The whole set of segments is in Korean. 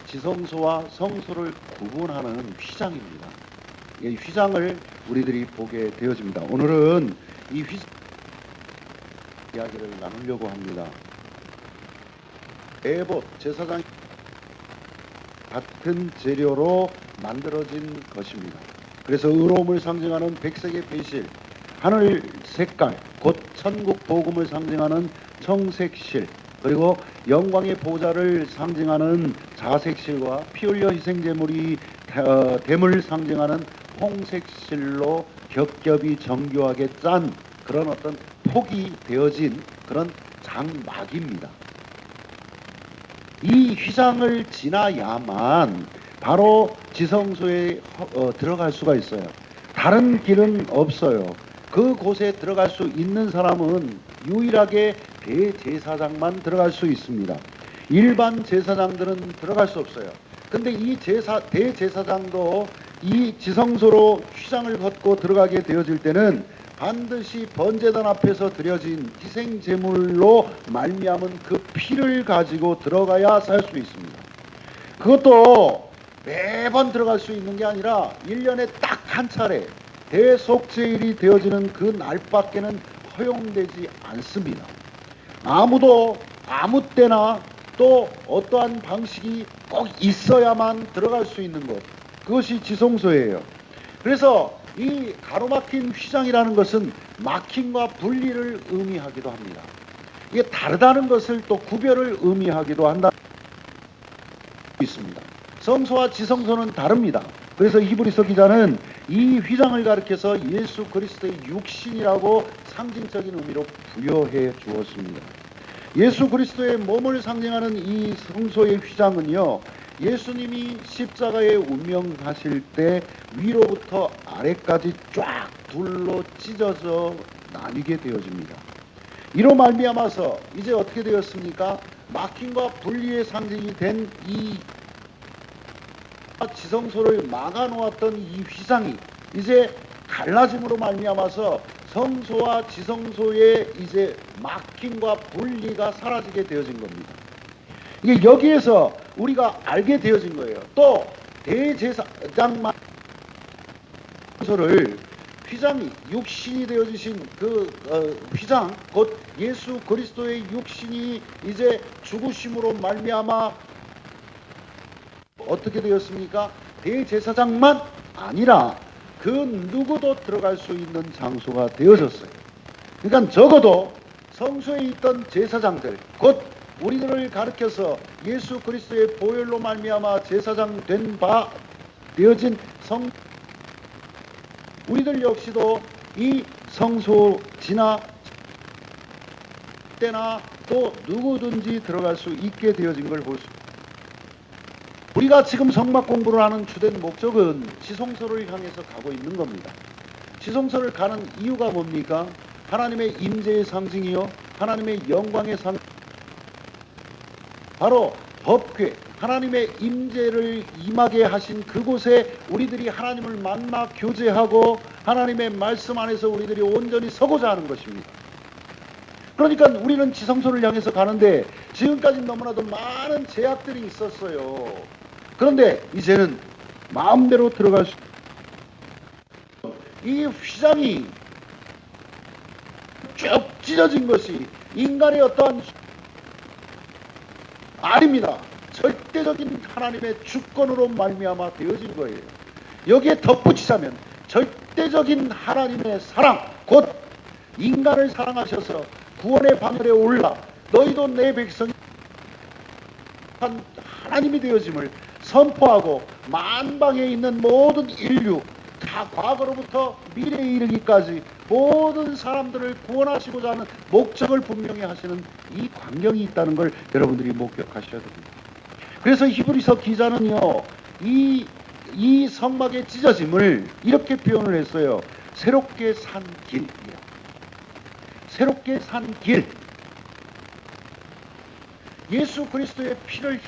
지성소와 성소를 구분하는 휘장입니다. 이 휘장을 우리들이 보게 되어집니다. 오늘은 이 휘장 이야기를 나누려고 합니다. 에봇 제사장 같은 재료로 만들어진 것입니다. 그래서 의로움을 상징하는 백색의 배실, 하늘 색깔, 곧 천국 복음을 상징하는 청색실, 그리고 영광의 보좌를 상징하는 자색실과 피 흘려 희생제물이 됨을 상징하는 홍색실로 겹겹이 정교하게 짠 그런 어떤 폭이 되어진 그런 장막입니다. 이 휘장을 지나야만 바로 지성소에 들어갈 수가 있어요. 다른 길은 없어요. 그곳에 들어갈 수 있는 사람은 유일하게 대제사장만 들어갈 수 있습니다. 일반 제사장들은 들어갈 수 없어요. 근데 이 대제사장도 이 지성소로 휘장을 걷고 들어가게 되어질 때는 반드시 번제단 앞에서 드려진 희생제물로 말미암은 그 피를 가지고 들어가야 살 수 있습니다. 그것도 매번 들어갈 수 있는 게 아니라 1년에 딱 한 차례 대속제일이 되어지는 그 날밖에는 허용되지 않습니다. 아무도 아무 때나 또 어떠한 방식이 꼭 있어야만 들어갈 수 있는 것, 그것이 지성소예요. 그래서 이 가로막힌 휘장이라는 것은 막힘과 분리를 의미하기도 합니다. 이게 다르다는 것을 또 구별을 의미하기도 한다 있습니다. 성소와 지성소는 다릅니다. 그래서 히브리서 기자는 이 휘장을 가리켜서 예수 그리스도의 육신이라고 상징적인 의미로 부여해 주었습니다. 예수 그리스도의 몸을 상징하는 이 성소의 휘장은요, 예수님이 십자가에 운명하실 때 위로부터 아래까지 쫙 둘로 찢어져 나뉘게 되어집니다. 이로 말미암아서 이제 어떻게 되었습니까? 막힘과 분리의 상징이 된 이 지성소를 막아놓았던 이 휘장이 이제 갈라짐으로 말미암아서 성소와 지성소의 이제 막힘과 분리가 사라지게 되어진 겁니다. 이게 여기에서 우리가 알게 되어진 거예요. 또 대제사장만 소를 휘장이 육신이 되어지신 그 휘장, 곧 예수 그리스도의 육신이 이제 죽으심으로 말미암아 어떻게 되었습니까? 대제사장만 아니라 그 누구도 들어갈 수 있는 장소가 되어졌어요. 그러니까 적어도 성소에 있던 제사장들, 곧 우리들을 가르쳐서 예수 그리스도의 보혈로 말미암아 제사장 된 바 되어진 우리들 역시도 이 성소 지나 때나 또 누구든지 들어갈 수 있게 되어진 걸 볼 수 있습니다. 우리가 지금 성막 공부를 하는 주된 목적은 지성소를 향해서 가고 있는 겁니다. 지성소를 가는 이유가 뭡니까? 하나님의 임재의 상징이요, 하나님의 영광의 상징, 바로 법궤, 하나님의 임재를 임하게 하신 그곳에 우리들이 하나님을 만나 교제하고 하나님의 말씀 안에서 우리들이 온전히 서고자 하는 것입니다. 그러니까 우리는 지성소를 향해서 가는데 지금까지 너무나도 많은 제약들이 있었어요. 그런데 이제는 마음대로 들어갈 수, 이 휘장이 쭉 찢어진 것이 인간의 어떠한 아닙니다. 절대적인 하나님의 주권으로 말미암아 되어진 거예요. 여기에 덧붙이자면 절대적인 하나님의 사랑, 곧 인간을 사랑하셔서 구원의 방열에 올라 너희도 내 백성이 하나님이 되어짐을 선포하고 만방에 있는 모든 인류, 다 과거로부터 미래에 이르기까지 모든 사람들을 구원하시고자 하는 목적을 분명히 하시는 이 광경이 있다는 걸 여러분들이 목격하셔야 됩니다. 그래서 히브리서 기자는요, 이 성막의 찢어짐을 이렇게 표현을 했어요. 새롭게 산 길이라고. 새롭게 산 길. 예수 그리스도의 피를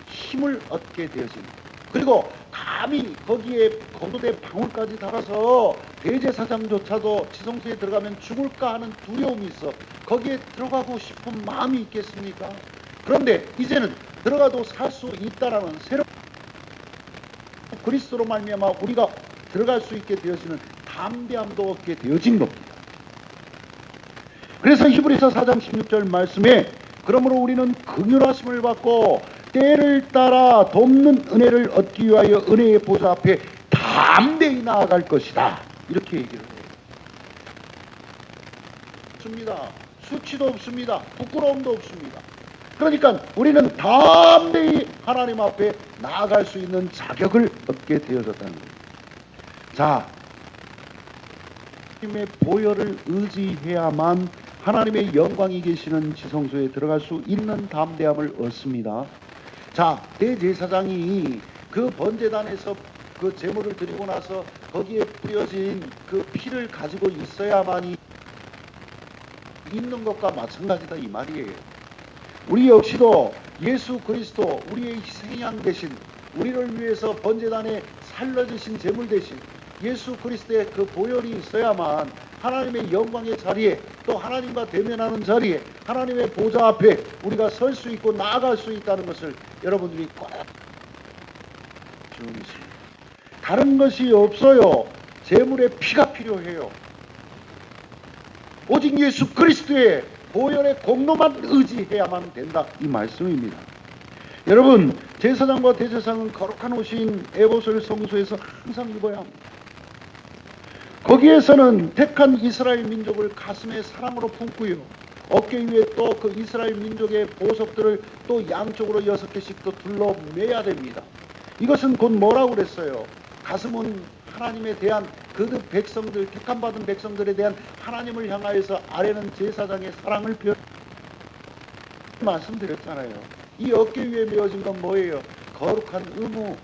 힘을 얻게 되어집니다. 그리고 감히 거기에 거두대 방울까지 달아서 대제사장조차도 지성소에 들어가면 죽을까 하는 두려움이 있어 거기에 들어가고 싶은 마음이 있겠습니까? 그런데 이제는 들어가도 살 수 있다라는 새로운 그리스도로 말미암아 우리가 들어갈 수 있게 되어지는 담대함도 얻게 되어진 겁니다. 그래서 히브리서 4장 16절 말씀에 그러므로 우리는 긍휼하심을 받고 때를 따라 돕는 은혜를 얻기 위하여 은혜의 보좌 앞에 담대히 나아갈 것이다. 이렇게 얘기를 해요. 없습니다. 수치도 없습니다. 부끄러움도 없습니다. 그러니까 우리는 담대히 하나님 앞에 나아갈 수 있는 자격을 얻게 되어졌다는 거예요. 자, 하나님의 보혈을 의지해야만 하나님의 영광이 계시는 지성소에 들어갈 수 있는 담대함을 얻습니다. 자, 대제사장이 그 번제단에서 그 제물을 드리고 나서 거기에 뿌려진 그 피를 가지고 있어야만이 있는 것과 마찬가지다 이 말이에요. 우리 역시도 예수 그리스도 우리의 희생양 대신 우리를 위해서 번제단에 살려주신 제물 대신 예수 그리스도의 그 보혈이 있어야만 하나님의 영광의 자리에 또 하나님과 대면하는 자리에 하나님의 보좌 앞에 우리가 설 수 있고 나아갈 수 있다는 것을 여러분들이 꼭 기억하십시오. 다른 것이 없어요. 제물의 피가 필요해요. 오직 예수 그리스도의 보혈의 공로만 의지해야만 된다 이 말씀입니다. 여러분, 제사장과 대제사장은 거룩한 옷인 에봇을 성소에서 항상 입어야 합니다. 거기에서는 택한 이스라엘 민족을 가슴에 사랑으로 품고요, 어깨 위에 또 그 이스라엘 민족의 보석들을 또 양쪽으로 6개씩 또 둘러매야 됩니다. 이것은 곧 뭐라고 그랬어요? 가슴은 하나님에 대한 그 백성들, 택함받은 백성들에 대한 하나님을 향하여서, 아래는 제사장의 사랑을 표현 말씀드렸잖아요. 이 어깨 위에 메어진 건 뭐예요? 거룩한 의무.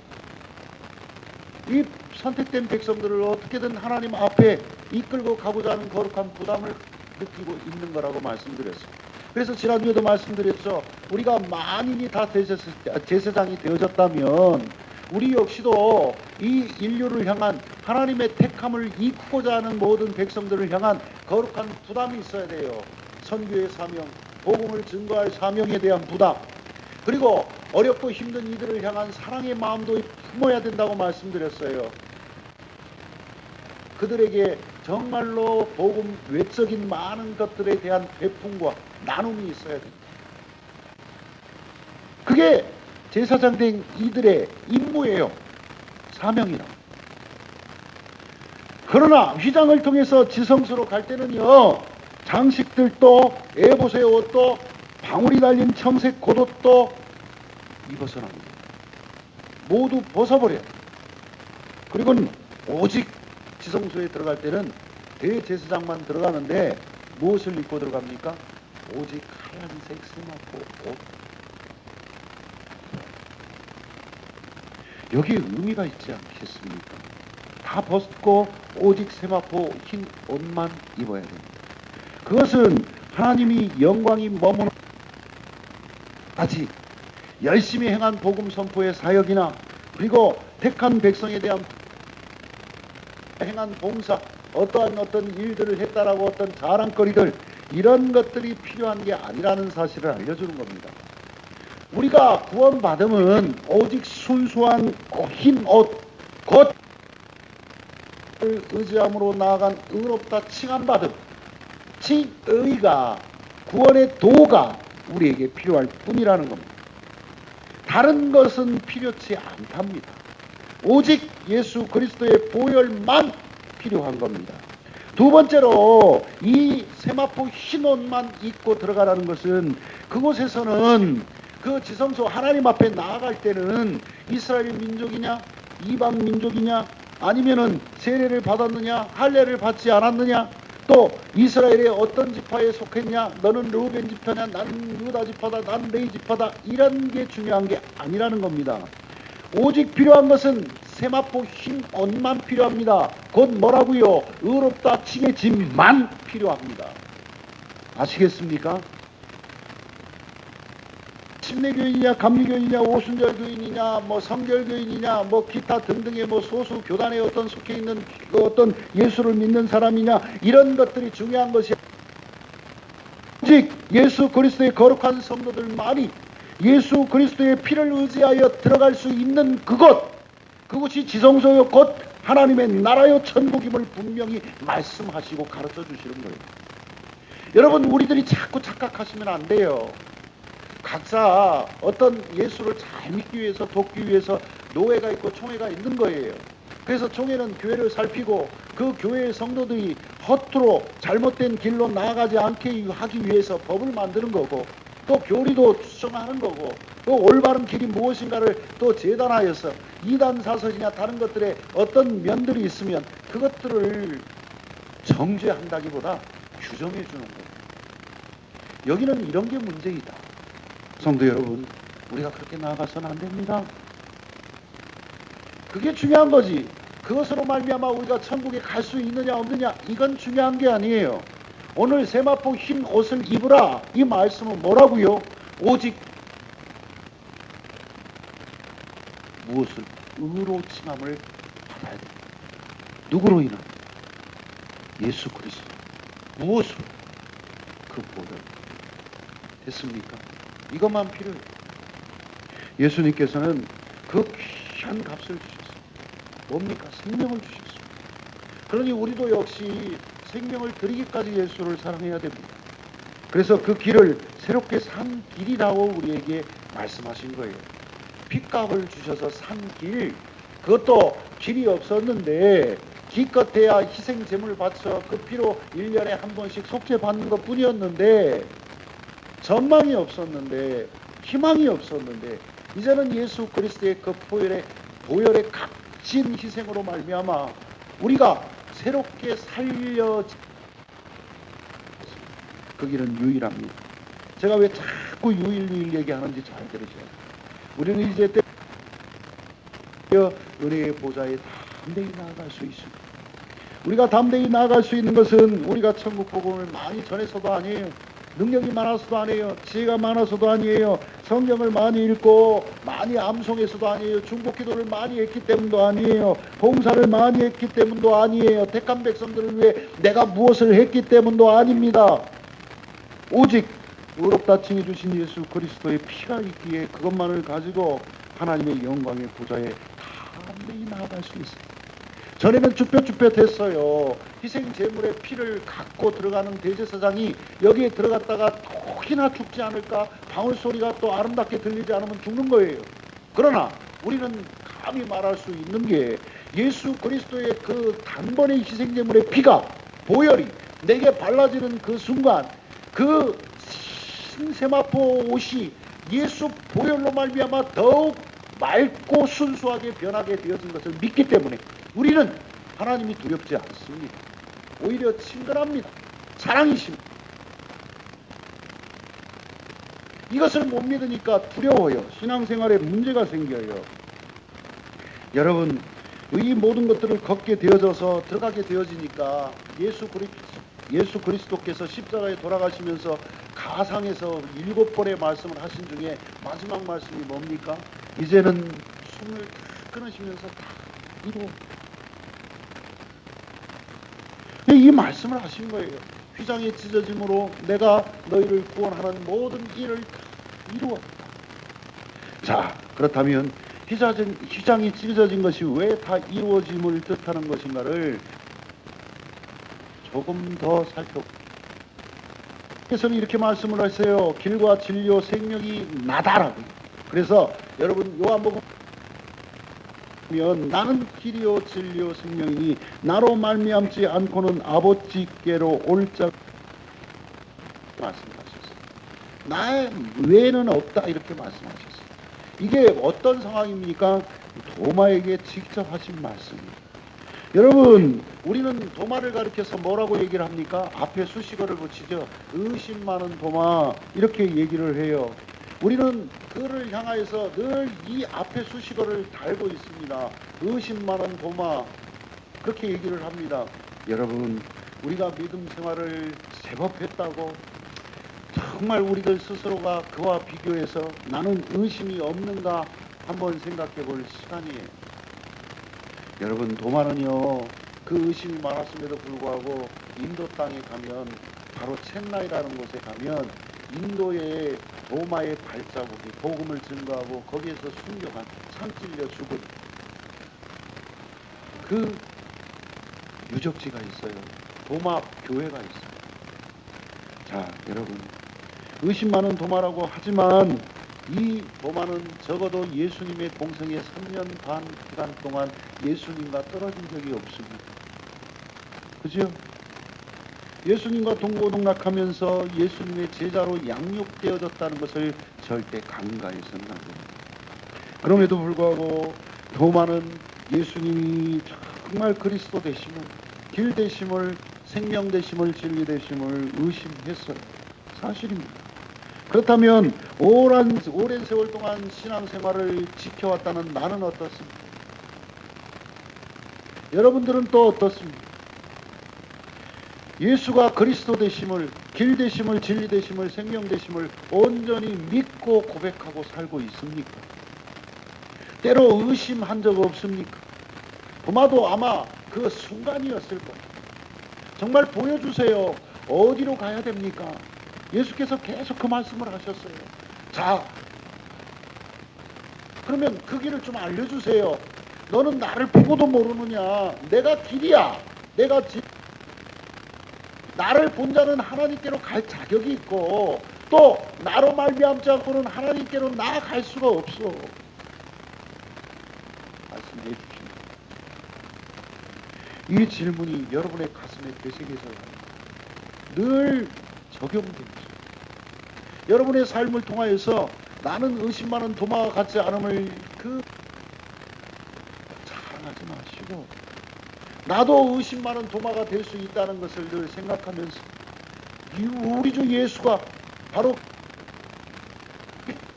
이 선택된 백성들을 어떻게든 하나님 앞에 이끌고 가고자 하는 거룩한 부담을 느끼고 있는 거라고 말씀드렸어요. 그래서 지난주에도 말씀드렸죠. 우리가 만인이 다 제사장이 되어졌다면 우리 역시도 이 인류를 향한 하나님의 택함을 이루고자 하는 모든 백성들을 향한 거룩한 부담이 있어야 돼요. 선교의 사명, 복음을 증거할 사명에 대한 부담, 그리고 어렵고 힘든 이들을 향한 사랑의 마음도 품어야 된다고 말씀드렸어요. 그들에게 정말로 복음 외적인 많은 것들에 대한 배품과 나눔이 있어야 됩니다. 그게 제사장 된 이들의 임무예요. 사명이라. 그러나 휘장을 통해서 지성소로 갈 때는요, 장식들도 에봇의 옷도 방울이 달린 청색 겉옷도 입어서는 합니다. 모두 벗어버려요. 그리고는 오직 지성소에 들어갈 때는 대제사장만 들어가는데 무엇을 입고 들어갑니까? 오직 하얀색 세마포 옷. 여기에 의미가 있지 않겠습니까? 다 벗고 오직 세마포 흰 옷만 입어야 됩니다. 그것은 하나님이 영광이 머무는 아직 열심히 행한 복음 선포의 사역이나 그리고 택한 백성에 대한 행한 봉사, 어떤 일들을 했다라고 어떤 자랑거리들, 이런 것들이 필요한 게 아니라는 사실을 알려주는 겁니다. 우리가 구원받으면 오직 순수한 흰 옷, 곧 의지함으로 나아간 의롭다 칭함받은 칭의가, 구원의 도가 우리에게 필요할 뿐이라는 겁니다. 다른 것은 필요치 않답니다. 오직 예수 그리스도의 보혈만 필요한 겁니다. 두 번째로 이 세마포 흰 옷만 입고 들어가라는 것은, 그곳에서는 그 지성소 하나님 앞에 나아갈 때는 이스라엘 민족이냐 이방 민족이냐, 아니면은 세례를 받았느냐 할례를 받지 않았느냐, 또 이스라엘의 어떤 지파에 속했냐, 너는 르우벤 지파냐, 난 유다 지파다, 난 레위 지파다, 이런 게 중요한 게 아니라는 겁니다. 오직 필요한 것은 세마포 흰 옷만 필요합니다. 곧 뭐라고요? 의롭다 칭의 짐만 필요합니다. 아시겠습니까? 침례교인이냐 감리교인이냐 오순절교인이냐 뭐 성결교인이냐 뭐 기타 등등의 뭐 소수 교단에 어떤 속해 있는 어떤 예수를 믿는 사람이냐, 이런 것들이 중요한 것이 오직 예수 그리스도의 거룩한 성도들만이 예수 그리스도의 피를 의지하여 들어갈 수 있는 그곳이 지성소요 곧 하나님의 나라요 천국임을 분명히 말씀하시고 가르쳐 주시는 거예요. 여러분, 우리들이 자꾸 착각하시면 안 돼요. 각자 어떤 예수를 잘 믿기 위해서 돕기 위해서 노회가 있고 총회가 있는 거예요. 그래서 총회는 교회를 살피고 그 교회의 성도들이 허투루 잘못된 길로 나아가지 않게 하기 위해서 법을 만드는 거고, 또 교리도 추천하는 거고, 또 올바른 길이 무엇인가를 또 재단하여서 이단 사설이나 다른 것들에 어떤 면들이 있으면 그것들을 정죄한다기보다 규정해 주는 거예요. 여기는 이런 게 문제이다. 성도 여러분, 우리가 그렇게 나아가서는 안 됩니다. 그게 중요한 거지. 그것으로 말미암아 우리가 천국에 갈 수 있느냐 없느냐, 이건 중요한 게 아니에요. 오늘 세마포 흰 옷을 입으라, 이 말씀은 뭐라고요? 오직 무엇을? 의로 칭함을 받아야 돼. 누구로 인한? 예수 그리스도. 무엇으로? 그 보혈. 됐습니까? 이것만 필요해요. 예수님께서는 그 귀한 값을 주셨어요. 뭡니까? 생명을 주셨습니다. 그러니 우리도 역시 생명을 드리기까지 예수를 사랑해야 됩니다. 그래서 그 길을 새롭게 산 길이라고 우리에게 말씀하신 거예요. 핏값을 주셔서 산 길, 그것도 길이 없었는데 기껏해야 희생 제물을 바쳐 그 피로 1년에 한 번씩 속죄 받는 것 뿐이었는데, 전망이 없었는데, 희망이 없었는데, 이제는 예수 그리스도의 그 보혈의 값진 희생으로 말미암아 우리가 새롭게 살려진 그 길은 유일합니다. 제가 왜 자꾸 유일 얘기하는지 잘 들으셔야 돼요. 우리는 이제 은혜의 보좌에 담대히 나아갈 수 있습니다. 우리가 담대히 나아갈 수 있는 것은 우리가 천국 복음을 많이 전해서도 아니에요. 능력이 많아서도 아니에요. 지혜가 많아서도 아니에요. 성경을 많이 읽고 많이 암송해서도 아니에요. 중보기도를 많이 했기 때문도 아니에요. 봉사를 많이 했기 때문도 아니에요. 택한 백성들을 위해 내가 무엇을 했기 때문도 아닙니다. 오직 의롭다 칭해 주신 예수 그리스도의 피가 있기에 그것만을 가지고 하나님의 영광의 보좌에 담대히 나아갈 수 있습니다. 전에는 쭈뼛쭈뼛했어요. 희생 제물의 피를 갖고 들어가는 대제사장이 여기에 들어갔다가 혹이나 죽지 않을까, 방울소리가 또 아름답게 들리지 않으면 죽는 거예요. 그러나 우리는 감히 말할 수 있는 게 예수 그리스도의 그 단번의 희생 제물의 피가, 보혈이 내게 발라지는 그 순간, 그 신세마포 옷이 예수 보혈로 말미암아 더욱 맑고 순수하게 변하게 되어진 것을 믿기 때문에 우리는 하나님이 두렵지 않습니다. 오히려 친근합니다. 사랑이십니다. 이것을 못 믿으니까 두려워요. 신앙생활에 문제가 생겨요. 여러분, 이 모든 것들을 걷게 되어져서 들어가게 되어지니까 예수 그리스도께서 십자가에 돌아가시면서 가상에서 7번의 말씀을 하신 중에 마지막 말씀이 뭡니까? 이제는 숨을 다 끊으시면서 다 이루어. 이 말씀을 하신 거예요. 휘장이 찢어짐으로 내가 너희를 구원하는 모든 일을 다 이루었다. 자, 그렇다면 휘장이 찢어진 것이 왜 다 이루어짐을 뜻하는 것인가를 조금 더 살펴보겠습니다. 그래서는 이렇게 말씀을 하세요. 길과 진리요 생명이 나다라고. 그래서 여러분 요한복음 나는 길이요 진리요 생명이니 나로 말미암지 않고는 아버지께로 올 자 말씀하셨어요. 나 외에는 없다 이렇게 말씀하셨어요. 이게 어떤 상황입니까? 도마에게 직접 하신 말씀입니다. 여러분, 우리는 도마를 가리켜서 뭐라고 얘기를 합니까? 앞에 수식어를 붙이죠. 의심 많은 도마 이렇게 얘기를 해요. 우리는 그를 향하여서 늘 이 앞에 수식어를 달고 있습니다. 의심 많은 도마 그렇게 얘기를 합니다. 여러분, 우리가 믿음 생활을 제법 했다고 정말 우리들 스스로가 그와 비교해서 나는 의심이 없는가 한번 생각해 볼 시간이에요. 여러분, 도마는요 그 의심이 많았음에도 불구하고 인도 땅에 가면 바로 첸나이라는 곳에 가면 인도의 도마의 발자국이 복음을 증거하고 거기에서 순교한 창 찔려 죽은 그 유적지가 있어요. 도마 교회가 있어요. 자, 여러분, 의심 많은 도마라고 하지만 이 도마는 적어도 예수님의 공생의 3년 반 기간 동안 예수님과 떨어진 적이 없습니다. 그죠? 예수님과 동고동락하면서 예수님의 제자로 양육되어졌다는 것을 절대 간과해서는 안 됩니다. 그럼에도 불구하고 도마는 예수님이 정말 그리스도 되심을, 길 되심을, 생명 되심을, 진리 되심을 의심했어요. 사실입니다. 그렇다면 오랜 세월 동안 신앙생활을 지켜왔다는 나는 어떻습니까? 여러분들은 또 어떻습니까? 예수가 그리스도 되심을, 길 되심을, 진리 되심을, 생명 되심을 온전히 믿고 고백하고 살고 있습니까? 때로 의심한 적 없습니까? 도마도 아마 그 순간이었을 거예요. 정말 보여주세요. 어디로 가야 됩니까? 예수께서 계속 그 말씀을 하셨어요. 자, 그러면 그 길을 좀 알려주세요. 너는 나를 보고도 모르느냐? 내가 길이야. 내가 나를 본 자는 하나님께로 갈 자격이 있고 또 나로 말미암지 않고는 하나님께로 나아갈 수가 없어. 말씀해 주십니다. 이 질문이 여러분의 가슴에 되새겨져야 늘 적용됩니다. 여러분의 삶을 통하여서 나는 의심 많은 도마와 같지 않음을 자랑하지 마시고 나도 의심 많은 도마가 될 수 있다는 것을 늘 생각하면서 우리 주 예수가 바로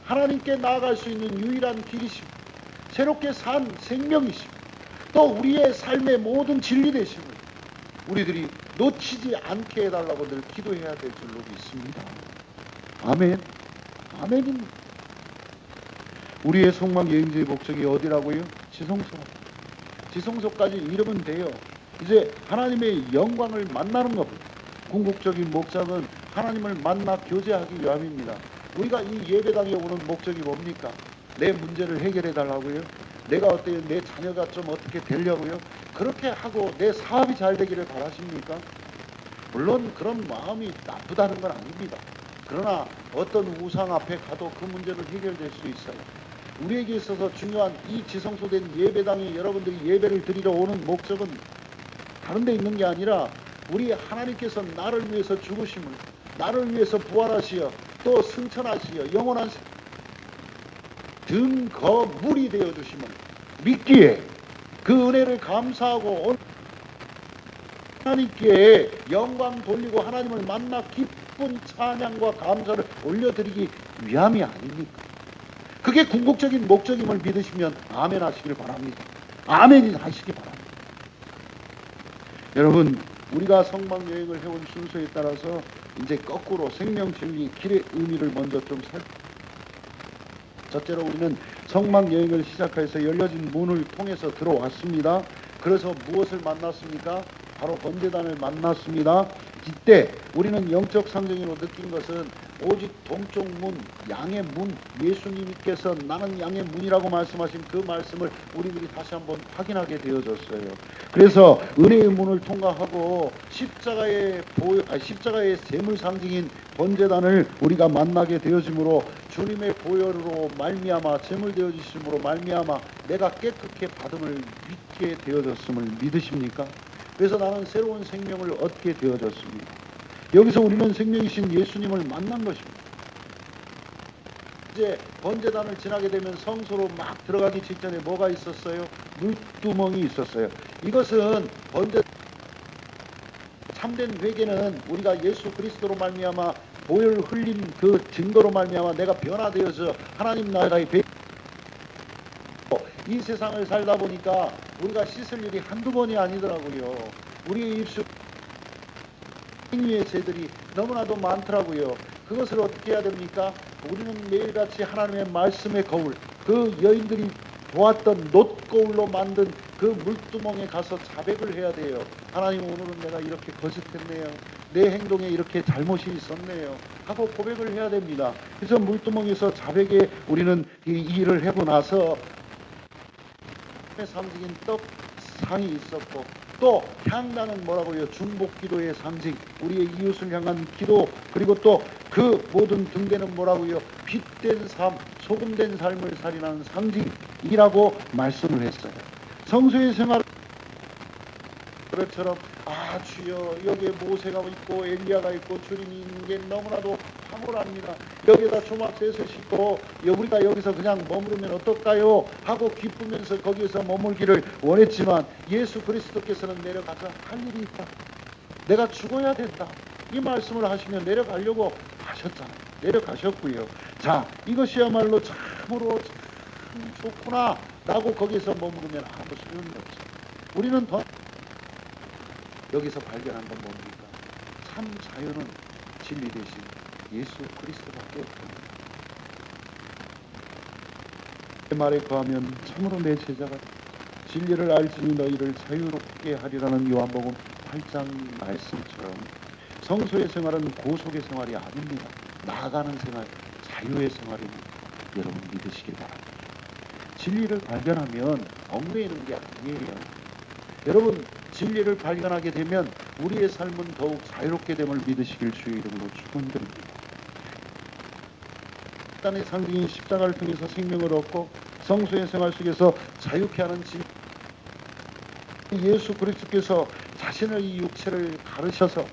하나님께 나아갈 수 있는 유일한 길이심, 새롭게 산 생명이심, 또 우리의 삶의 모든 진리 되심을 우리들이 놓치지 않게 해달라고 늘 기도해야 될 줄로 믿습니다. 아멘. 아멘입니다. 우리의 성막 여행지의 목적이 어디라고요? 지성소. 지성소까지 이르면 돼요. 이제 하나님의 영광을 만나는 겁니다. 궁극적인 목적은 하나님을 만나 교제하기 위함입니다. 우리가 이 예배당에 오는 목적이 뭡니까? 내 문제를 해결해 달라고요? 내가 어때요? 내 자녀가 좀 어떻게 되려고요? 그렇게 하고 내 사업이 잘 되기를 바라십니까? 물론 그런 마음이 나쁘다는 건 아닙니다. 그러나 어떤 우상 앞에 가도 그 문제는 해결될 수 있어요. 우리에게 있어서 중요한 이 지성소된 예배당이 여러분들이 예배를 드리러 오는 목적은 다른 데 있는 게 아니라 우리 하나님께서 나를 위해서 죽으심을, 나를 위해서 부활하시어 또 승천하시어 영원한 등거물이 되어주심을 믿기에 그 은혜를 감사하고 하나님께 영광 돌리고 하나님을 만나 기쁜 찬양과 감사를 올려드리기 위함이 아닙니까? 그게 궁극적인 목적임을 믿으시면 아멘 하시길 바랍니다. 아멘 하시기 바랍니다. 여러분, 우리가 성막 여행을 해온 순서에 따라서 이제 거꾸로 생명 진리 길의 의미를 먼저 좀 첫째로 우리는 성막 여행을 시작해서 열려진 문을 통해서 들어왔습니다. 그래서 무엇을 만났습니까? 바로 번제단을 만났습니다. 이때 우리는 영적 상징으로 느낀 것은 오직 동쪽 문, 양의 문, 예수님께서 나는 양의 문이라고 말씀하신 그 말씀을 우리들이 다시 한번 확인하게 되어졌어요. 그래서 은혜의 문을 통과하고 십자가의 제물 상징인 번제단을 우리가 만나게 되어지므로 주님의 보혈로 말미암아 제물 되어지심으로 말미암아 내가 깨끗게 받음을 믿게 되어졌음을 믿으십니까? 그래서 나는 새로운 생명을 얻게 되어졌습니다. 여기서 우리는 생명이신 예수님을 만난 것입니다. 이제 번제단을 지나게 되면 성소로 막 들어가기 직전에 뭐가 있었어요? 물두멍이 있었어요. 이것은 참된 회개는 우리가 예수 그리스도로 말미암아 보혈 흘린 그 증거로 말미암아 내가 변화되어서 하나님 나라의 이 세상을 살다 보니까 우리가 씻을 일이 한두 번이 아니더라고요. 우리의 입술 행위의 죄들이 너무나도 많더라고요. 그것을 어떻게 해야 됩니까? 우리는 매일같이 하나님의 말씀의 거울, 그 여인들이 보았던 놋거울로 만든 그 물두멍에 가서 자백을 해야 돼요. 하나님, 오늘은 내가 이렇게 거짓했네요. 내 행동에 이렇게 잘못이 있었네요. 하고 고백을 해야 됩니다. 그래서 물두멍에서 자백에 우리는 이 일을 하고 나서 상징인 떡 상이 있었고, 또 향단은 뭐라고요? 중보기도의 상징, 우리의 이웃을 향한 기도, 그리고 또 그 모든 등대는 뭐라고요? 빛된 삶, 소금된 삶을 살인하는 상징이라고 말씀을 했어요. 성소의 생활 그것처럼 주여 여기에 모세가 있고 엘리야가 있고 주님이 있는 게 너무나도 황홀합니다. 여기에다 조막셋을 싣고 우리가 여기서 그냥 머무르면 어떨까요? 하고 기쁘면서 거기에서 머물기를 원했지만 예수 그리스도께서는 내려가서 할 일이 있다. 내가 죽어야 된다. 이 말씀을 하시면 내려가려고 하셨잖아요. 내려가셨고요. 자, 이것이야말로 참으로 참 좋구나 라고 거기서 머무르면 아무 소용이 없어요. 우리는 더 여기서 발견한 건 뭡니까? 참 자유는 진리 대신 예수 그리스도밖에 없습니다. 내 말에 거하면 참으로 내 제자가 진리를 알지니 너희를 자유롭게 하리라는 요한복음 8장 말씀처럼 성소의 생활은 고속의 생활이 아닙니다. 나아가는 생활, 자유의 생활입니다. 여러분 믿으시길 바랍니다. 진리를 발견하면 얽매이는 게 아니에요. 여러분 진리를 발견하게 되면 우리의 삶은 더욱 자유롭게 됨을 믿으시길 주의 이름으로 축원드립니다. 일단의 상징인 십자가를 통해서 생명을 얻고 성소의 생활 속에서 자유케 하는 진리, 예수 그리스도께서 자신의 이 육체를 가르셔서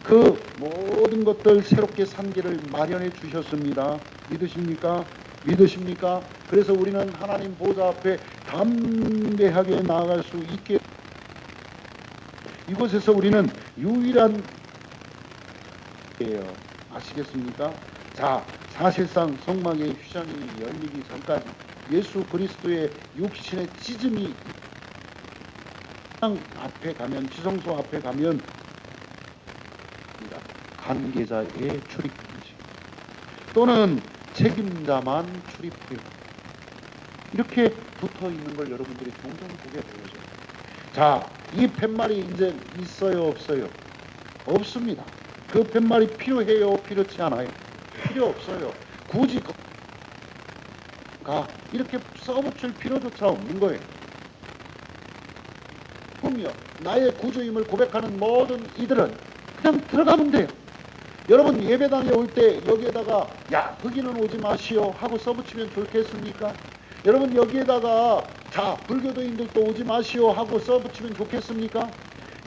그 모든 것들 새롭게 산 길을 마련해 주셨습니다. 믿으십니까? 믿으십니까? 그래서 우리는 하나님 보좌 앞에 담대하게 나아갈 수 있게, 이곳에서 우리는 유일한 예요. 아시겠습니까? 자, 사실상 성막의 휘장이 열리기 전까지 예수 그리스도의 육신의 찢음이 앞에 가면, 지성소 앞에 가면 관계자의 출입금지 또는 책임자만 출입해요. 이렇게 붙어 있는 걸 여러분들이 종종 보게 되죠. 자, 이 팻말이 이제 있어요, 없어요? 없습니다. 그 팻말이 필요해요, 필요치 않아요? 필요 없어요. 굳이 이렇게 써붙일 필요조차 없는 거예요. 그럼요, 나의 구주임을 고백하는 모든 이들은 그냥 들어가면 돼요. 여러분 예배당에 올 때 여기에다가 야 거기는 오지 마시오 하고 써붙이면 좋겠습니까? 여러분 여기에다가 자 불교도인들도 오지 마시오 하고 써붙이면 좋겠습니까?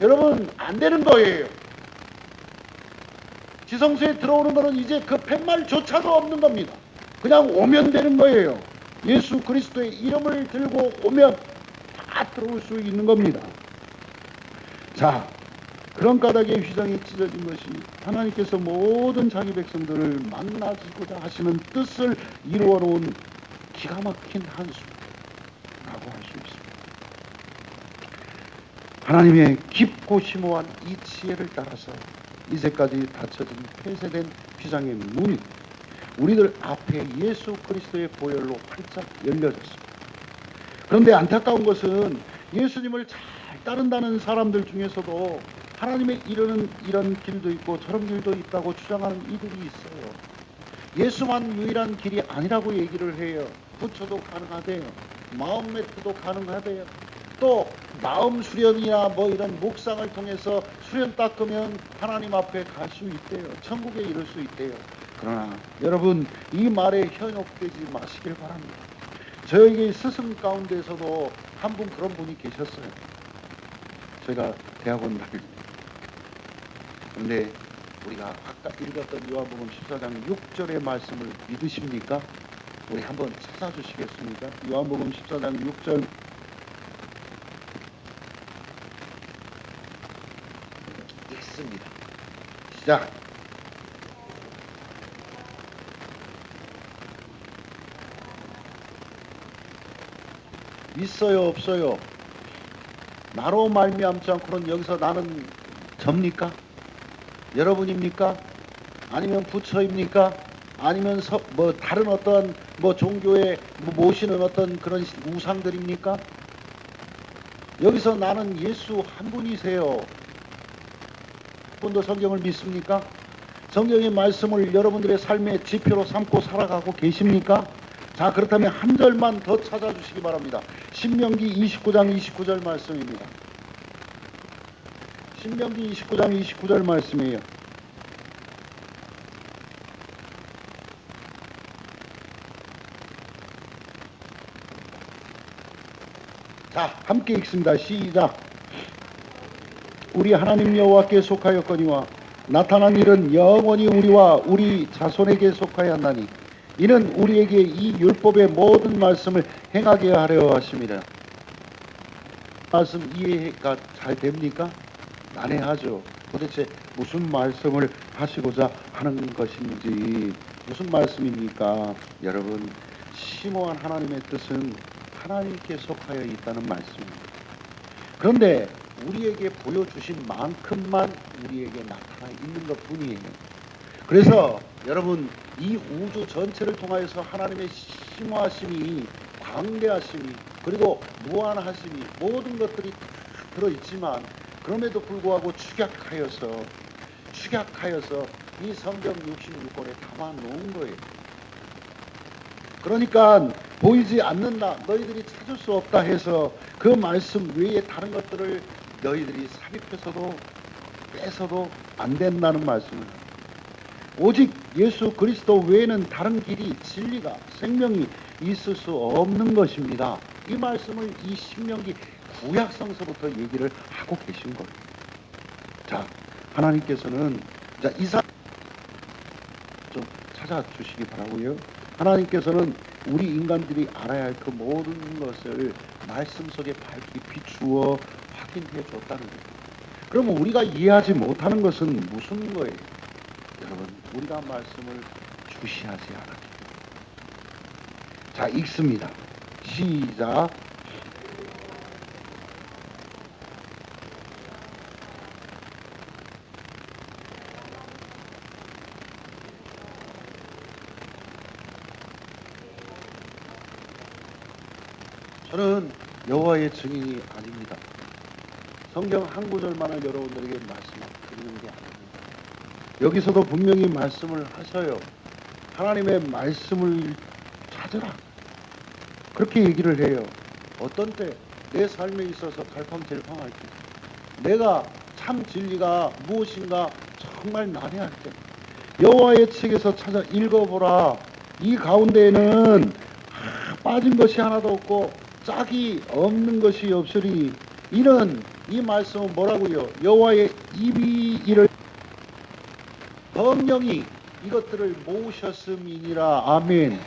여러분 안 되는 거예요. 지성소에 들어오는 거는 이제 그 팻말조차도 없는 겁니다. 그냥 오면 되는 거예요. 예수 그리스도의 이름을 들고 오면 다 들어올 수 있는 겁니다. 자, 그런 까닭에 휘장이 찢어진 것이 하나님께서 모든 자기 백성들을 만나시고자 하시는 뜻을 이루어 놓은 기가 막힌 한수라고 할 수 있습니다. 하나님의 깊고 심오한 이 지혜를 따라서 이제까지 닫혀진 폐쇄된 휘장의 문이 우리들 앞에 예수 그리스도의 보혈로 활짝 열려졌습니다. 그런데 안타까운 것은 예수님을 잘 따른다는 사람들 중에서도 하나님의 이르는 이런 길도 있고 저런 길도 있다고 주장하는 이들이 있어요. 예수만 유일한 길이 아니라고 얘기를 해요. 부처도 가능하대요. 마음 매트도 가능하대요. 또 마음 수련이나 뭐 이런 묵상을 통해서 수련 닦으면 하나님 앞에 갈 수 있대요. 천국에 이를 수 있대요. 그러나 여러분 이 말에 현혹되지 마시길 바랍니다. 저에게 스승 가운데서도 한 분 그런 분이 계셨어요. 제가 대학원 다닐 때. 근데 우리가 아까 읽었던 요한복음 14장 6절의 말씀을 믿으십니까? 우리 한번 찾아주시겠습니까? 요한복음 14장 6절 읽습니다. 시작! 있어요, 없어요? 나로 말미암지 않고는 여기서 나는 접니까? 여러분입니까? 아니면 부처입니까? 아니면 다른 어떤 종교에 모시는 어떤 그런 우상들입니까? 여기서 나는 예수 한 분이세요. 한 분도 성경을 믿습니까? 성경의 말씀을 여러분들의 삶의 지표로 삼고 살아가고 계십니까? 자, 그렇다면 한 절만 더 찾아주시기 바랍니다. 신명기 29장 29절 말씀입니다. 신명기 29장 29절 말씀이에요. 자, 함께 읽습니다. 시작. 우리 하나님 여호와께 속하였거니와 나타난 일은 영원히 우리와 우리 자손에게 속하였나니 이는 우리에게 이 율법의 모든 말씀을 행하게 하려 하심이라. 말씀 이해가 잘 됩니까? 난해하죠. 도대체 무슨 말씀을 하시고자 하는 것인지, 무슨 말씀입니까? 여러분, 심오한 하나님의 뜻은 하나님께 속하여 있다는 말씀입니다. 그런데 우리에게 보여주신 만큼만 우리에게 나타나 있는 것 뿐이에요. 그래서 여러분, 이 우주 전체를 통하여서 하나님의 심오하심이, 광대하심이, 그리고 무한하심이, 모든 것들이 다 들어있지만 그럼에도 불구하고 축약하여서 이 성경 66권에 담아 놓은 거예요. 그러니까 보이지 않는다, 너희들이 찾을 수 없다 해서 그 말씀 외에 다른 것들을 너희들이 삽입해서도 빼서도 안 된다는 말씀을. 오직 예수 그리스도 외에는 다른 길이, 진리가, 생명이 있을 수 없는 것입니다. 이 말씀을 이 신명기 구약성서부터 얘기를 하고 계신 거예요. 자, 하나님께서는 이사 좀 찾아주시기 바라고요. 하나님께서는 우리 인간들이 알아야 할 그 모든 것을 말씀 속에 밝히 비추어 확인해 줬다는 거예요. 그러면 우리가 이해하지 못하는 것은 무슨 거예요? 여러분, 우리가 말씀을 주시하지 않았기. 자, 읽습니다. 시작. 저는 여호와의 증인이 아닙니다. 성경 한 구절만을 여러분들에게 말씀드리는 게 아닙니다. 여기서도 분명히 말씀을 하셔요. 하나님의 말씀을 찾으라. 그렇게 얘기를 해요. 어떤 때 내 삶에 있어서 갈팡질팡할 때, 내가 참 진리가 무엇인가 정말 난해할 때 여호와의 책에서 찾아 읽어보라. 이 가운데에는 빠진 것이 하나도 없고 짝이 없는 것이 없으리. 이는 이 말씀은 뭐라고요? 여호와의 입이 이를 성령이 이것들을 모으셨음이니라. 아멘.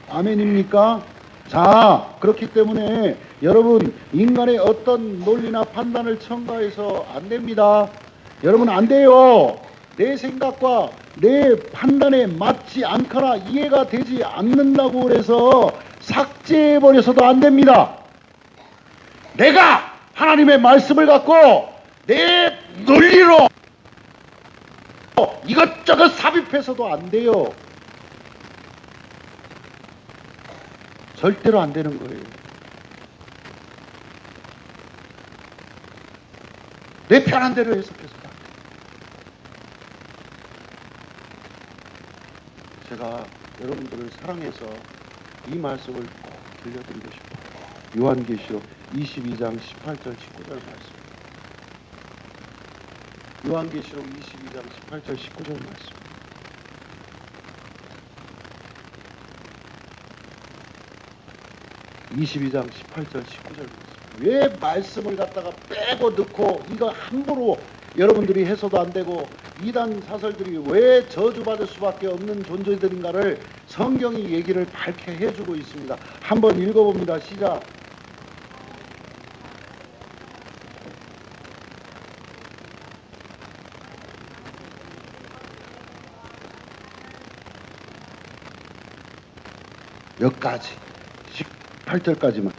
아멘입니까? 자, 그렇기 때문에 여러분, 인간의 어떤 논리나 판단을 첨가해서 안 됩니다. 여러분, 안 돼요. 내 생각과 내 판단에 맞지 않거나 이해가 되지 않는다고 그래서 삭제해버려서도 안 됩니다. 내가 하나님의 말씀을 갖고 내 논리로 이것저것 삽입해서도 안 돼요. 절대로 안 되는 거예요. 내 편한 대로 해석해서도 안 돼요. 제가 여러분들을 사랑해서 이 말씀을 꼭 들려드리고 싶어요. 요한계시록 22장 18절 19절 말씀. 요한계시록 22장 18절 19절 말씀. (22장 18절 19절 말씀). 왜 말씀을 갖다가 빼고 넣고 이거 함부로 여러분들이 해서도 안 되고 이단 사설들이 왜 저주받을 수밖에 없는 존재들인가를 성경이 얘기를 밝게 해주고 있습니다. 한번 읽어봅니다. 시작. 여기까지 18절까지만.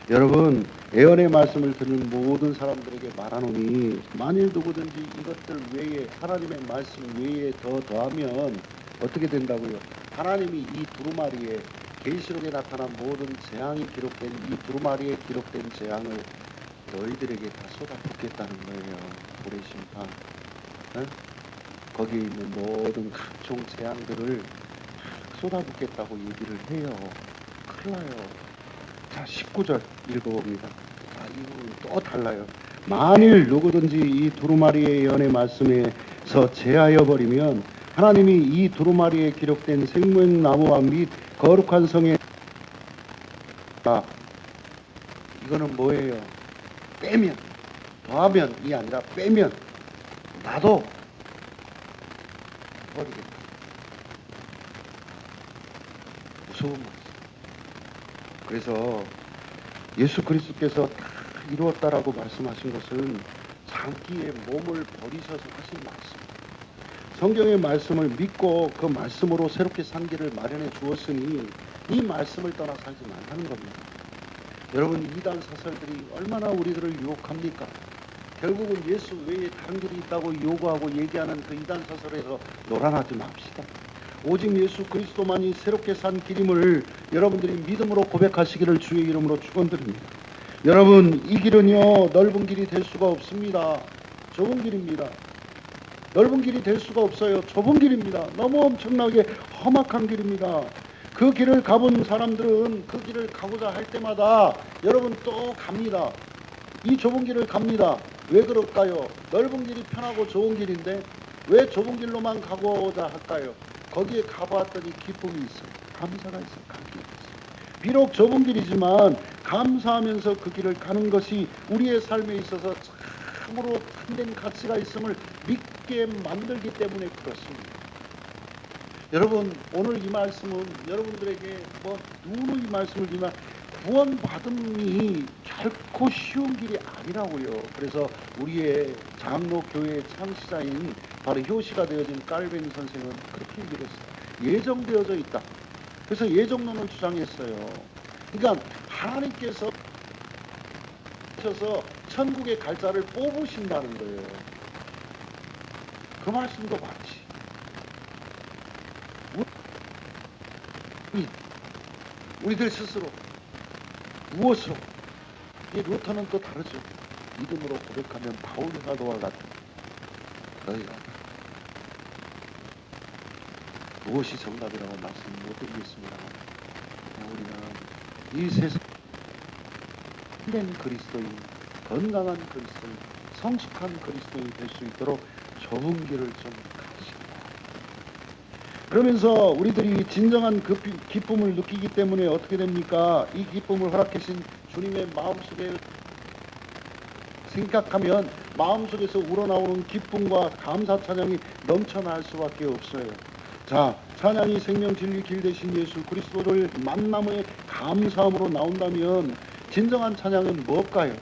여러분, 예언의 말씀을 듣는 모든 사람들에게 말하노니 만일 누구든지 이것들 외에 하나님의 말씀 외에 더 더하면 어떻게 된다고요? 하나님이 이 두루마리에 계시록에 나타난 모든 재앙이 기록된 이 두루마리에 기록된 재앙을 너희들에게 다 쏟아붓겠다는 거예요. 고래 심판. 네? 거기에 있는 모든 각종 재앙들을 쏟아붓겠다고 얘기를 해요. 큰일 나요. 자, 19절 읽어봅니다. 자, 이건 또 달라요. 만일 누구든지 이 두루마리의 예언의 말씀에서 제하여 버리면 하나님이 이 두루마리에 기록된 생명나무와 및 거룩한 성에 이거는 뭐예요? 빼면, 더하면이 아니라 빼면 나도 버리겠다. 무서운 말씀. 그래서 예수 그리스도께서 다 이루었다라고 말씀하신 것은 장기의 몸을 버리셔서 하신 말씀. 성경의 말씀을 믿고 그 말씀으로 새롭게 산 길을 마련해 주었으니 이 말씀을 떠나 살지 말라는 겁니다. 여러분, 이단 사설들이 얼마나 우리들을 유혹합니까? 결국은 예수 외에 다른 길이 있다고 요구하고 얘기하는 그 이단 사설에서 놀아나지 맙시다. 오직 예수 그리스도만이 새롭게 산 길임을 여러분들이 믿음으로 고백하시기를 주의 이름으로 축원드립니다. 여러분, 이 길은요 넓은 길이 될 수가 없습니다. 좁은 길입니다. 넓은 길이 될 수가 없어요. 좁은 길입니다. 너무 엄청나게 험악한 길입니다. 그 길을 가본 사람들은 그 길을 가고자 할 때마다 여러분 또 갑니다. 이 좁은 길을 갑니다. 왜 그럴까요? 넓은 길이 편하고 좋은 길인데 왜 좁은 길로만 가고자 할까요? 거기에 가봤더니 기쁨이 있어요. 감사가 있어요. 감격이 있어요. 비록 좁은 길이지만 감사하면서 그 길을 가는 것이 우리의 삶에 있어서 참으로 참된 가치가 있음을 믿게 만들기 때문에 그렇습니다. 여러분, 오늘 이 말씀은 여러분들에게 누누이 이 말씀을 드리면 구원받음이 결코 쉬운 길이 아니라고요. 그래서 우리의 장로교회의 창시자인 바로 효시가 되어진 깔베니 선생은 그렇게 얘기를 했어요. 예정되어져 있다. 그래서 예정론을 주장했어요. 그러니까 하나님께서 천국의 갈자를 뽑으신다는 거예요. 그 말씀도 맞지. 우리들 스스로 무엇으로? 이 루터는 또 다르죠. 믿음으로 고백하면 바울 사도와 같은 너희가 무엇이 정답이라고 말씀 못 드리겠습니다. 우리는 이 세상 된 그리스도인, 건강한 그리스도인, 성숙한 그리스도인이 될 수 있도록 좁은 길을 좀 가시고, 그러면서 우리들이 진정한 그 기쁨을 느끼기 때문에 어떻게 됩니까? 이 기쁨을 허락하신 주님의 마음속에 생각하면 마음속에서 우러나오는 기쁨과 감사 찬양이 넘쳐날 수밖에 없어요. 자, 찬양이 생명 진리 길 되신 예수 그리스도를 만남의 감사함으로 나온다면 진정한 찬양은 뭘까요?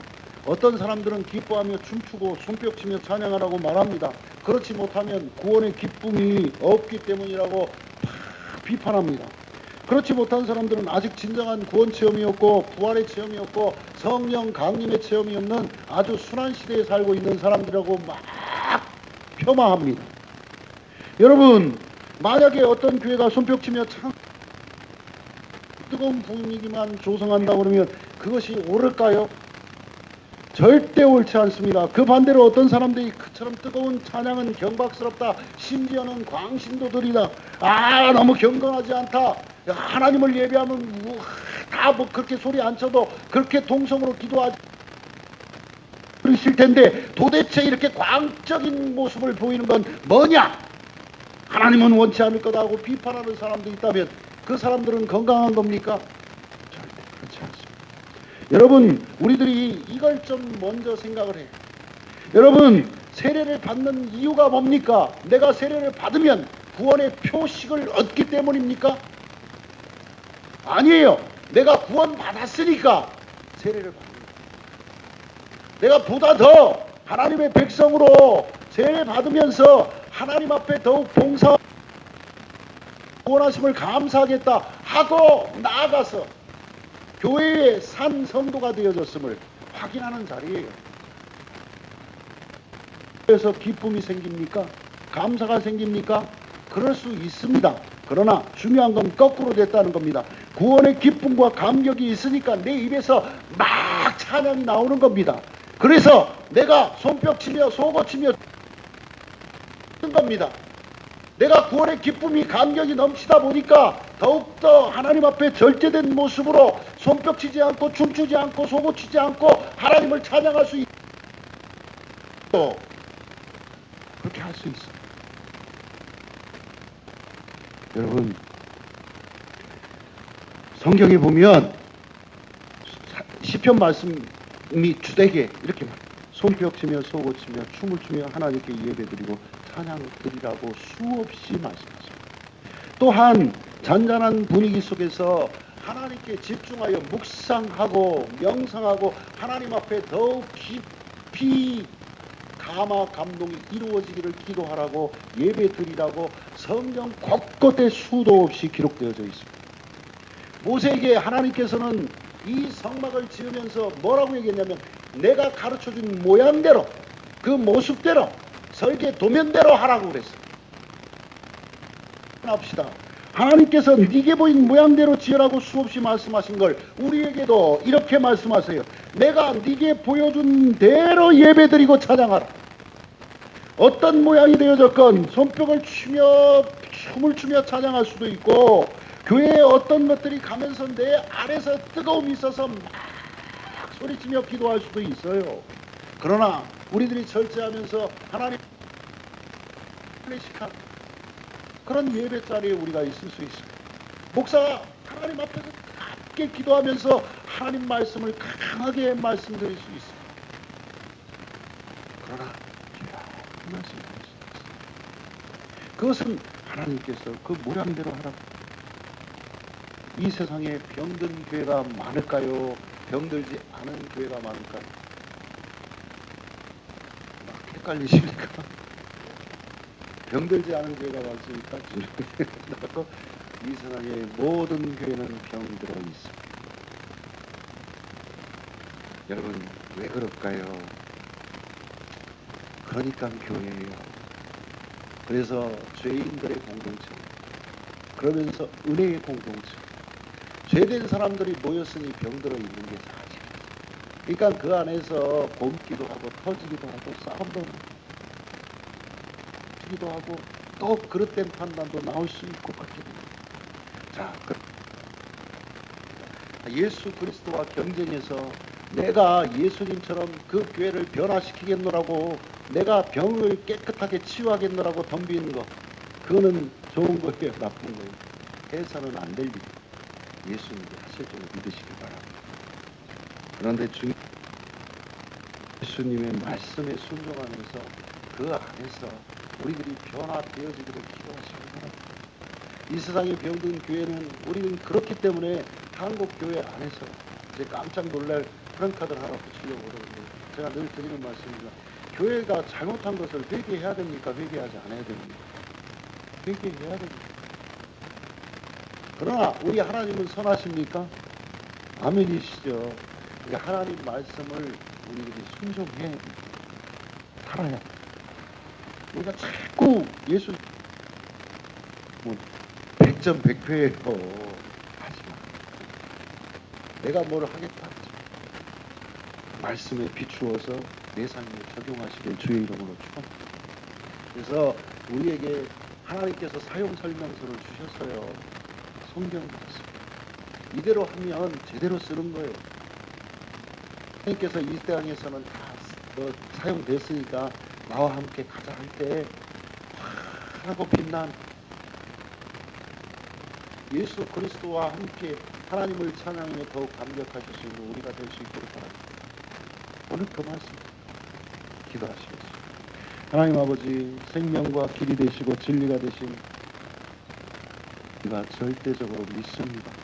어떤 사람들은 기뻐하며 춤추고 손뼉치며 찬양하라고 말합니다. 그렇지 못하면 구원의 기쁨이 없기 때문이라고 비판합니다. 그렇지 못한 사람들은 아직 진정한 구원 체험이 없고 부활의 체험이 없고 성령 강림의 체험이 없는 아주 순한 시대에 살고 있는 사람들이라고 막 폄하합니다. 여러분, 만약에 어떤 교회가 손뼉치며 참 뜨거운 분위기만 조성한다고 그러면 그것이 옳을까요? 절대 옳지 않습니다. 그 반대로 어떤 사람들이 그처럼 뜨거운 찬양은 경박스럽다. 심지어는 광신도들이다. 너무 경건하지 않다. 하나님을 예배하면 다 그렇게 소리 안 쳐도 그렇게 동성으로 기도하지 그러실 텐데 도대체 이렇게 광적인 모습을 보이는 건 뭐냐? 하나님은 원치 않을 거다 하고 비판하는 사람도 있다면 그 사람들은 건강한 겁니까? 절대 그렇지 않습니다. 여러분, 우리들이 이걸 좀 먼저 생각을 해요. 여러분, 세례를 받는 이유가 뭡니까? 내가 세례를 받으면 구원의 표식을 얻기 때문입니까? 아니에요. 내가 구원 받았으니까 세례를 받는 거예요. 내가 보다 더 하나님의 백성으로 세례 받으면서 하나님 앞에 더욱 봉사 구원하심을 감사하겠다 하고 나아가서 교회의 산 성도가 되어졌음을 확인하는 자리예요. 그래서 기쁨이 생깁니까? 감사가 생깁니까? 그럴 수 있습니다. 그러나 중요한 건 거꾸로 됐다는 겁니다. 구원의 기쁨과 감격이 있으니까 내 입에서 막 찬양이 나오는 겁니다. 그래서 내가 손뼉치며 소고치며 하는 겁니다. 내가 구원의 기쁨이 감격이 넘치다 보니까 더욱더 하나님 앞에 절제된 모습으로 손뼉치지 않고 춤추지 않고 소고치지 않고 하나님을 찬양할 수 있고 그렇게 할 수 있어요. 여러분, 성경에 보면 시편 말씀이 주되게 이렇게 손뼉치며 소고치며 춤을 추며 하나님께 예배드리고 찬양드리라고 수없이 말씀하십니다. 또한 잔잔한 분위기 속에서 하나님께 집중하여 묵상하고 명상하고 하나님 앞에 더욱 깊이 감화 감동이 이루어지기를 기도하라고 예배드리라고 성경 곳곳에 수도 없이 기록되어져 있습니다. 모세에게 하나님께서는 이 성막을 지으면서 뭐라고 얘기했냐면 내가 가르쳐준 모양대로 그 모습대로 설계 도면대로 하라고 그랬어요. 합시다. 하나님께서 네게 보인 모양대로 지으라고 수없이 말씀하신 걸 우리에게도 이렇게 말씀하세요. 내가 네게 보여준 대로 예배드리고 찬양하라. 어떤 모양이 되어졌건 손뼉을 치며 춤을 추며 찬양할 수도 있고 교회에 어떤 것들이 가면서 내 안에서 뜨거움이 있어서 막 소리치며 기도할 수도 있어요. 그러나 우리들이 절제하면서 하나님 클래식한 그런 예배 자리에 우리가 있을 수 있어요. 목사가 하나님 앞에서 함께 기도하면서 하나님 말씀을 강하게 말씀드릴 수 있어요. 그러나 그 말씀을 드릴 수 있어요. 그것은 하나님께서 그 모양대로 하라고. 이 세상에 병든 교회가 많을까요? 병들지 않은 교회가 많을까요? 막 헷갈리십니까? 병들지 않은 교회가 많습니까? 이 세상의 모든 교회는 병들어 있습니다. 여러분, 왜 그럴까요? 그러니까 교회예요. 그래서 죄인들의 공동체, 그러면서 은혜의 공동체, 죄된 사람들이 모였으니 병들어 있는 게 사실이에요. 그러니까 그 안에서 곪기도 하고 터지기도 하고 싸움도 기도 하고 또 그릇된 판단도 나올 수 있고 그렇게 됩니다. 자, 예수 그리스도와 경쟁해서 내가 예수님처럼 그 교회를 변화시키겠노라고 내가 병을 깨끗하게 치유하겠노라고 덤비는 거 그거는 좋은 거예요, 나쁜 거예요. 해서는 안 될 일이에요. 예수님이 하실 줄 믿으시기 바랍니다. 그런데 예수님의 말씀에 순종하면서 그 안에서 우리들이 변화되어지기를 기도하시기 바랍니다. 이 세상에 병든 교회는 우리는 그렇기 때문에 한국 교회 안에서 이제 깜짝 놀랄 프랭카드를 하나 붙이려고 그러는데 제가 늘 드리는 말씀입니다. 교회가 잘못한 것을 회개해야 됩니까? 회개하지 않아야 됩니까? 회개해야 됩니다. 그러나 우리 하나님은 선하십니까? 아멘이시죠. 그러니까 하나님 말씀을 우리들이 순종해 살아야 돼. 우리가 자꾸 예수 뭐 100점 100회예요. 하지마. 내가 뭘 하겠다 하지. 말씀에 비추어서 내 삶에 적용하시길 주의 이름으로 축원합니다. 그래서 우리에게 하나님께서 사용 설명서를 주셨어요. 성경 같습니다. 이대로 하면 제대로 쓰는 거예요. 하나님께서 이 땅에서는 다 사용됐으니까 나와 함께 가자 할 때 환하고 빛난 예수 그리스도와 함께 하나님을 찬양하며 더욱 감격하실 수 있는 우리가 될 수 있도록 바랍니다. 오늘 그 말씀 기도하시겠습니다. 하나님 아버지, 생명과 길이 되시고 진리가 되신 우리가 절대적으로 믿습니다.